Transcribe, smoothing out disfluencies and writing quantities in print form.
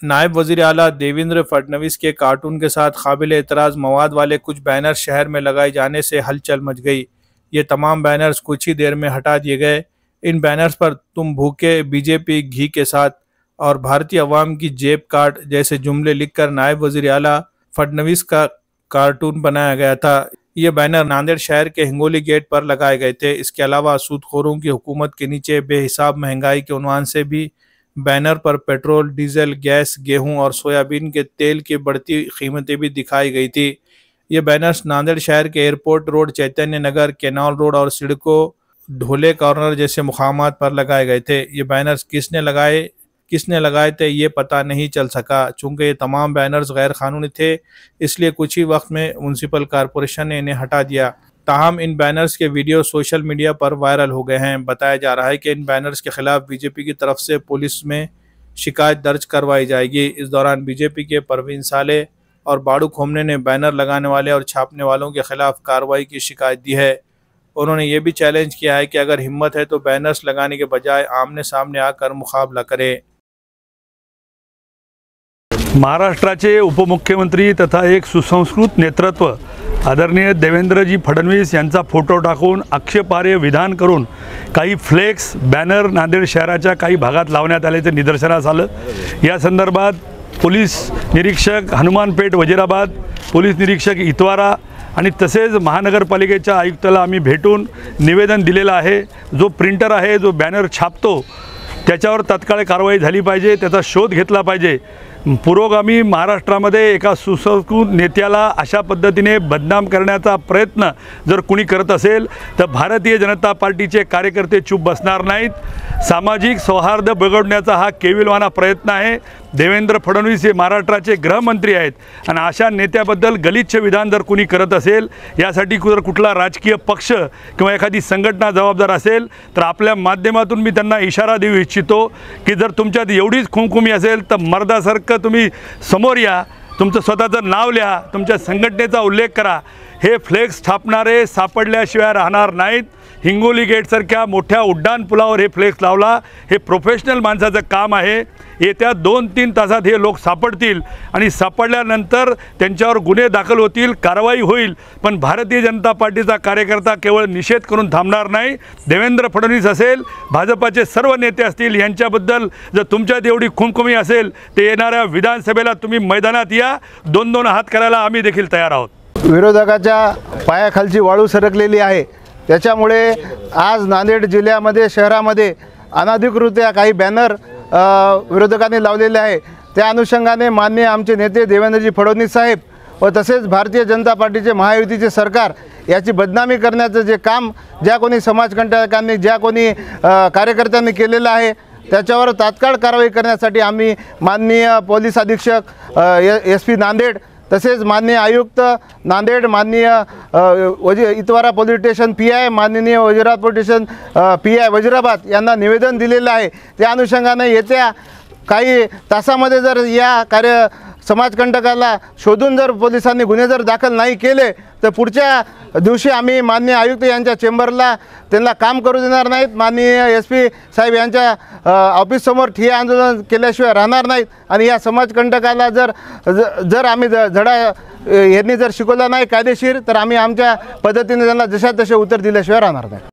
नायब वजीर आला देवेंद्र फडणवीस के कार्टून के साथ काबिल एतराज़ मवाद वाले कुछ बैनर शहर में लगाए जाने से हलचल मच गई। ये तमाम बैनर्स कुछ ही देर में हटा दिए गए। इन बैनर्स पर तुम भूखे बीजेपी घी के साथ और भारतीय अवाम की जेब काट जैसे जुमले लिखकर नायब वजीर आला फडणवीस का कार्टून बनाया गया था। ये बैनर नांदेड़ शहर के हिंगोली गेट पर लगाए गए थे। इसके अलावा सूदखोरों की हुकूमत के नीचे बेहिसाब महंगाई के उन्वान से भी बैनर पर पेट्रोल, डीजल, गैस, गेहूं और सोयाबीन के तेल की बढ़ती कीमतें भी दिखाई गई थी। ये बैनर्स नांदेड़ शहर के एयरपोर्ट रोड, चैतन्य नगर, केनाल रोड और सिडको ढोले कॉर्नर जैसे मुकामात पर लगाए गए थे। ये बैनर्स किसने लगाए थे ये पता नहीं चल सका। चूंकि ये तमाम बैनर्स गैर कानूनी थे, इसलिए कुछ ही वक्त में म्युनिसिपल कॉरपोरेशन ने इन्हें हटा दिया। ताहम इन बैनर्स के वीडियो सोशल मीडिया पर वायरल हो गए हैं। बताया जा रहा है कि इन बैनर्स के खिलाफ बीजेपी की तरफ से पुलिस में शिकायत दर्ज करवाई जाएगी। इस दौरान बीजेपी के परवीन साले और बाड़ू खोमने ने बैनर लगाने वाले और छापने वालों के खिलाफ कार्रवाई की शिकायत दी है। उन्होंने ये भी चैलेंज किया है कि अगर हिम्मत है तो बैनर्स लगाने के बजाय आमने सामने आकर मुकाबला करे। महाराष्ट्राचे उपमुख्यमंत्री तथा एक सुसंस्कृत नेतृत्व आदरणीय देवेंद्रजी फडणवीस यांचा फोटो टाकून आक्षेपार्ह विधान करून काही फ्लेक्स बॅनर नांदेड शहराच्या काही भागात लावण्यात आल्याचे निदर्शनास आलं। या संदर्भात पोलीस निरीक्षक हनुमानपेठ वजीराबाद, पोलीस निरीक्षक इतवारा आणि तसेच महानगरपालिकेच्या आयुक्ताला आम्ही भेटून निवेदन दिलेलं आहे। जो प्रिंटर आहे, जो बॅनर छापतो त्याच्यावर तात्काळ कारवाई झाली पाहिजे, त्याचा शोध घेतला पाहिजे। पुरोगामी महाराष्ट्रामध्ये एका सुसंस्कृत नेत्याला अशा पद्धतीने बदनाम करण्याचा प्रयत्न जर कुणी करत असेल तर भारतीय जनता पार्टीचे कार्यकर्ते चूप बसणार नाहीत। सामाजिक सौहार्द बिघडवण्याचा हा केविलवाना प्रयत्न आहे। देवेंद्र फडणवीस हे महाराष्ट्राचे गृहमंत्री आहेत आणि अशा नेत्याबद्दल गलिच्छ विधान जर कुणी करत असेल, यासाठी जर कुठला राजकीय पक्ष किंवा एखादी संघटना जबाबदार असेल तर आपल्या माध्यमातून मी त्यांना इशारा देऊ इच्छितो की जर तुमच्यात एवढीच खुमखुमी असेल तर मर्दासारखं तुम्ही समोर या, तुमचं स्वतःचं नाव लिहा, तुमच्या संघटनेचा उल्लेख करा। हे फ्लेक्स छापणारे सापडल्याशिवाय राहणार नाहीत। हिंगोली गेटसारख्या मोठ्या उड्डाण पुलावर हे फ्लेक्स लावला, हे प्रोफेशनल माणसाचं काम आहे। येत्या 2-3 तासात हे लोक सापडतील आणि सापडल्यानंतर त्यांच्यावर गुन्हे दाखल होतील, कारवाई होईल। पण भारतीय जनता पार्टीचा कार्यकर्ता केवळ निषेध करून थांबणार नाही। देवेंद्र फडणवीस असेल, भाजपाचे सर्व नेते असतील, यांच्याबद्दल जर तुमच्यात एवढी खुमखुमी असेल तर येणाऱ्या विधानसभेला तुम्ही मैदानात या, 2-2 हात करायला आम्ही देखील तयार आहोत। विरोधकाच्या पायाखालची वाळू सरकलेली आहे, त्याच्यामुळे आज नांदेड जिल्ह्यामध्ये, शहरामध्ये अनधिकृतरित्या काही बॅनर विरोधकांनी लावलेले आहे। त्या अनुषंगाने माननीय आमचे नेते देवेंद्रजी फडणवीस साहेब व तसेच भारतीय जनता पार्टीचे महायुतीचे सरकार याची बदनामी करण्याचं जे काम ज्या कोणी समाजकंटकांनी, ज्या कोणी कार्यकर्त्यांनी केलेलं आहे त्याच्यावर तात्काळ कारवाई करण्यासाठी आम्ही माननीय पोलीस अधीक्षक SP नांदेड, तसेच माननीय आयुक्त नांदेड, माननीय इतवारा पोलीस स्टेशन PI, माननीय Wazirabad police station PI Wazirabad यांना निवेदन दिलेलं आहे। त्या अनुषंगाने येत्या काही तासामध्ये जर या समाजकंटकाला शोधून जर पोलिसांनी गुन्हे जर दाखल नाही केले तर पुढच्या दिवशी आम्ही माननीय आयुक्त यांच्या चेंबरला त्यांना काम करू देणार नाहीत। माननीय SP साहेब यांच्या ऑफिससमोर ठिय्या आंदोलन केल्याशिवाय राहणार नाहीत आणि या समाजकंटकाला जर आम्ही धडा यांनी जर शिकवला नाही कायदेशीर तर आम्ही आमच्या पद्धतीने त्यांना जशा तसे उत्तर दिल्याशिवाय राहणार नाही।